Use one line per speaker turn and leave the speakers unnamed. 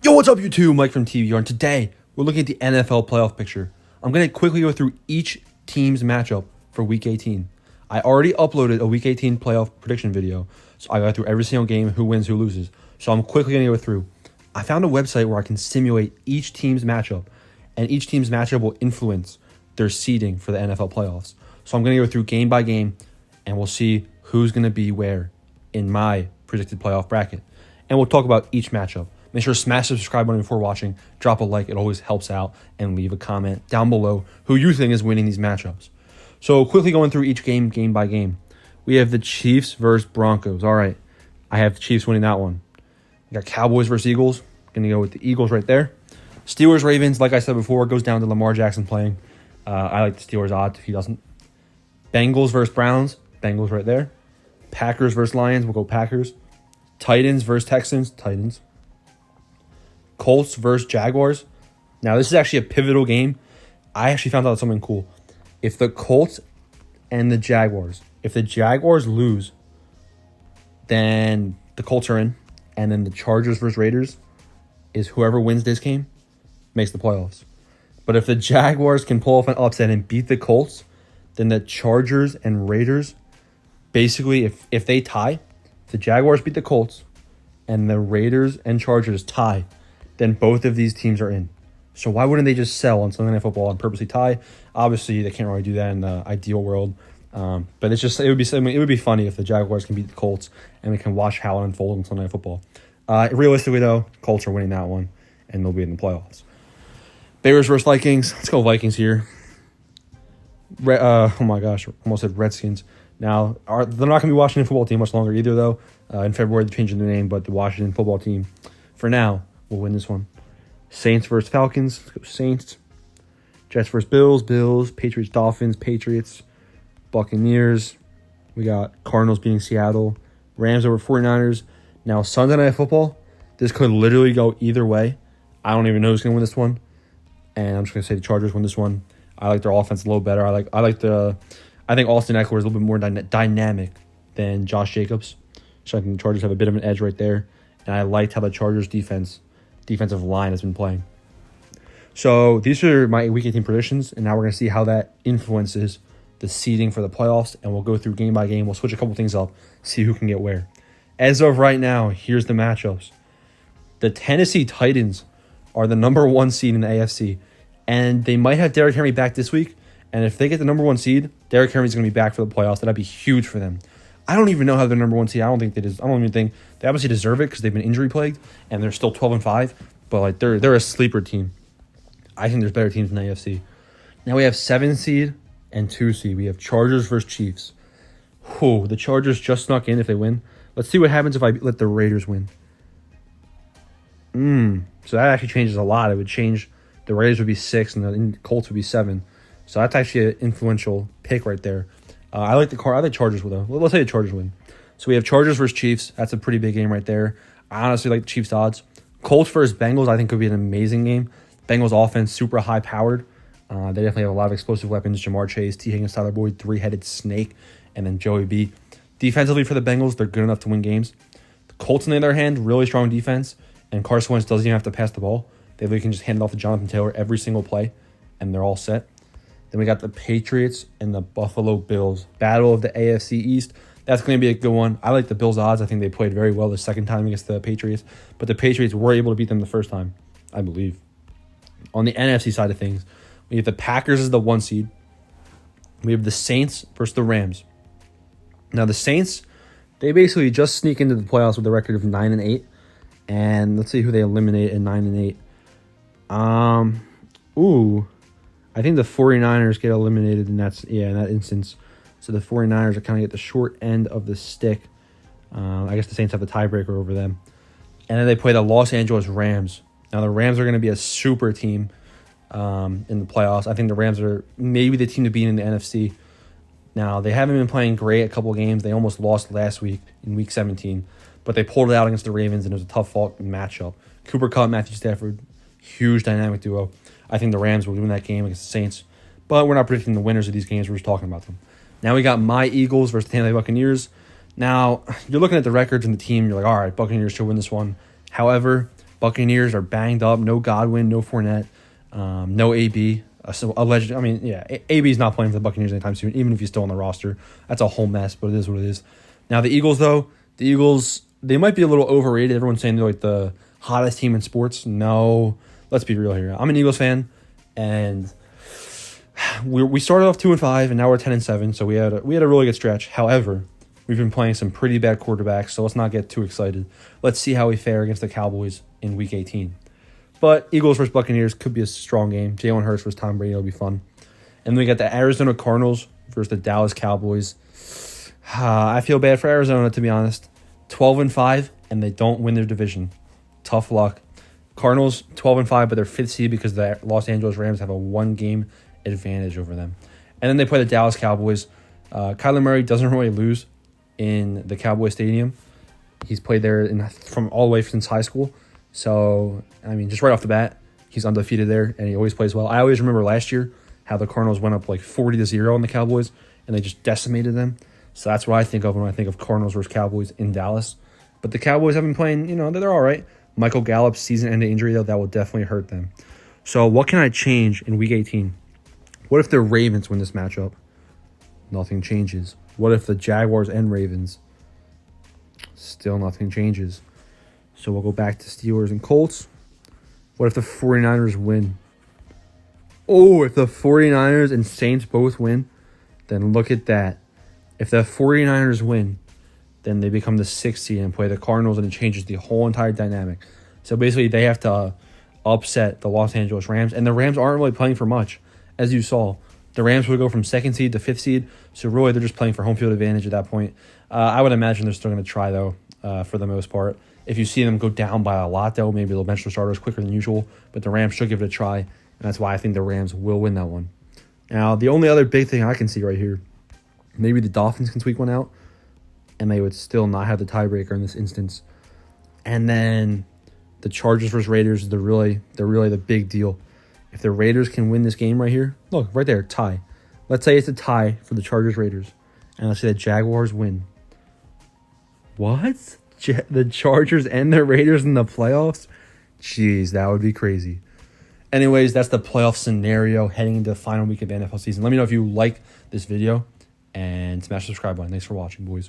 Yo, what's up, YouTube? Mike from TVR, and today we're looking at the NFL playoff picture. I'm going to quickly go through each team's matchup for Week 18. I already uploaded a Week 18 playoff prediction video, so I got through every single game, who wins, who loses. So I'm quickly going to go through. I found a website where I can simulate each team's matchup, and each team's matchup will influence their seeding for the NFL playoffs. So I'm going to go through game by game, and we'll see who's going to be where in my predicted playoff bracket. And we'll talk about each matchup. Make sure to smash the subscribe button before watching. Drop a like. It always helps out. And leave a comment down below who you think is winning these matchups. So quickly going through each game, game by game. We have the Chiefs versus Broncos. All right. I have the Chiefs winning that one. We got Cowboys versus Eagles. Going to go with the Eagles right there. Steelers, Ravens, like I said before, goes down to Lamar Jackson playing. I like the Steelers odds if he doesn't. Bengals versus Browns. Bengals right there. Packers versus Lions. We'll go Packers. Titans versus Texans. Titans. Colts versus Jaguars. Now, this is actually a pivotal game. I actually found out something cool. If the Colts and the Jaguars, if the Jaguars lose, then the Colts are in. And then the Chargers versus Raiders is whoever wins this game makes the playoffs. But if the Jaguars can pull off an upset and beat the Colts, then the Chargers and Raiders, basically, if they tie, if the Jaguars beat the Colts and the Raiders and Chargers tie, then both of these teams are in. So why wouldn't they just sell on Sunday Night Football and purposely tie? Obviously, they can't really do that in the ideal world. But it would be funny if the Jaguars can beat the Colts and we can watch how it unfolds on Sunday Night Football. Realistically, though, Colts are winning that one, and they'll be in the playoffs. Bears versus Vikings. Let's go Vikings here. Oh my gosh, almost said Redskins. Now, they're not going to be Washington football team much longer either, though. In February, they're changing their name, but the Washington football team, for now, will win this one. Saints versus Falcons. Let's go Saints. Jets versus Bills. Bills. Patriots, Dolphins. Patriots. Buccaneers. We got Cardinals beating Seattle. Rams over 49ers. Now, Sunday Night Football, this could literally go either way. I don't even know who's going to win this one. And I'm just going to say the Chargers win this one. I like their offense a little better. I think Austin Eckler is a little bit more dynamic than Josh Jacobs. So I think the Chargers have a bit of an edge right there. And I liked how the Chargers defensive line has been playing. So these are my Week 18 predictions, and now we're going to see how that influences the seeding for the playoffs, and we'll go through game by game. We'll switch a couple things up, see who can get where. As of right now, here's the matchups. The Tennessee Titans are the number 1 seed in the AFC, and they might have Derrick Henry back this week, and if they get the number 1 seed, Derrick Henry's going to be back for the playoffs. That'd be huge for them. I don't even know how they're number 1 seed. I don't even think they obviously deserve it because they've been injury plagued and they're still 12-5. But like they're a sleeper team. I think there's better teams in the AFC. Now we have 7 seed and 2 seed. We have Chargers versus Chiefs. The Chargers just snuck in if they win. Let's see what happens if I let the Raiders win. So that actually changes a lot. It would change. The Raiders would be 6 and the Colts would be 7. So that's actually an influential pick right there. I like Chargers though. Let's say the Chargers win. So we have Chargers versus Chiefs. That's a pretty big game right there. I honestly like the Chiefs odds. Colts versus Bengals, I think could be an amazing game. Bengals offense super high powered. They definitely have a lot of explosive weapons. Jamar Chase, T. Higgins, Tyler Boyd, 3-headed snake, and then Joey B. Defensively for the Bengals, they're good enough to win games. The Colts, on the other hand, really strong defense, and Carson Wentz doesn't even have to pass the ball. They really can just hand it off to Jonathan Taylor every single play, and they're all set. Then we got the Patriots and the Buffalo Bills. Battle of the AFC East. That's going to be a good one. I like the Bills' odds. I think they played very well the second time against the Patriots. But the Patriots were able to beat them the first time, I believe. On the NFC side of things, we have the Packers as the 1 seed. We have the Saints versus the Rams. Now, the Saints, they basically just sneak into the playoffs with a record of 9-8. And let's see who they eliminate at 9-8. I think the 49ers get eliminated in that instance. So the 49ers are kind of get the short end of the stick. I guess the Saints have a tiebreaker over them. And then they play the Los Angeles Rams. Now the Rams are going to be a super team in the playoffs. I think the Rams are maybe the team to beat in the NFC. Now they haven't been playing great a couple of games. They almost lost last week in Week 17. But they pulled it out against the Ravens, and it was a tough fought matchup. Cooper Kupp, Matthew Stafford, huge dynamic duo. I think the Rams will win that game against the Saints. But we're not predicting the winners of these games. We're just talking about them. Now we got my Eagles versus the Tampa Bay Buccaneers. Now, you're looking at the records and the team. You're like, all right, Buccaneers should win this one. However, Buccaneers are banged up. No Godwin, no Fournette, no AB. So alleged. I mean, yeah, AB's not playing for the Buccaneers anytime soon, even if he's still on the roster. That's a whole mess, but it is what it is. Now the Eagles, though, they might be a little overrated. Everyone's saying they're like the hottest team in sports. No, let's be real here. I'm an Eagles fan, and we started off 2-5, and now we're 10-7. So we had a really good stretch. However, we've been playing some pretty bad quarterbacks, so let's not get too excited. Let's see how we fare against the Cowboys in Week 18. But Eagles versus Buccaneers could be a strong game. Jalen Hurts versus Tom Brady will be fun. And then we got the Arizona Cardinals versus the Dallas Cowboys. I feel bad for Arizona, to be honest. 12-5, and they don't win their division. Tough luck. Cardinals 12-5, but they're 5th seed because the Los Angeles Rams have a 1-game advantage over them. And then they play the Dallas Cowboys. Kyler Murray doesn't really lose in the Cowboy Stadium. He's played there from all the way since high school. So, I mean, just right off the bat, he's undefeated there, and he always plays well. I always remember last year how the Cardinals went up like 40-0 on the Cowboys, and they just decimated them. So that's what I think of when I think of Cardinals versus Cowboys in Dallas. But the Cowboys have been playing, they're all right. Michael Gallup's season-ending injury, though, that will definitely hurt them. So what can I change in Week 18? What if the Ravens win this matchup? Nothing changes. What if the Jaguars and Ravens? Still nothing changes. So we'll go back to Steelers and Colts. What if the 49ers win? Oh, if the 49ers and Saints both win, then look at that. If the 49ers win, then they become the 6th seed and play the Cardinals, and it changes the whole entire dynamic. So basically, they have to upset the Los Angeles Rams, and the Rams aren't really playing for much, as you saw. The Rams would go from 2nd seed to 5th seed, so really they're just playing for home field advantage at that point. I would imagine they're still going to try, though, for the most part. If you see them go down by a lot, though, maybe they'll bench their starters quicker than usual, but the Rams should give it a try, and that's why I think the Rams will win that one. Now, the only other big thing I can see right here, maybe the Dolphins can squeak one out, and they would still not have the tiebreaker in this instance. And then the Chargers versus Raiders, they're really the big deal. If the Raiders can win this game right here, look, right there, tie. Let's say it's a tie for the Chargers-Raiders, and let's say the Jaguars win. What? The Chargers and the Raiders in the playoffs? Jeez, that would be crazy. Anyways, that's the playoff scenario heading into the final week of the NFL season. Let me know if you like this video, and smash the subscribe button. Thanks for watching, boys.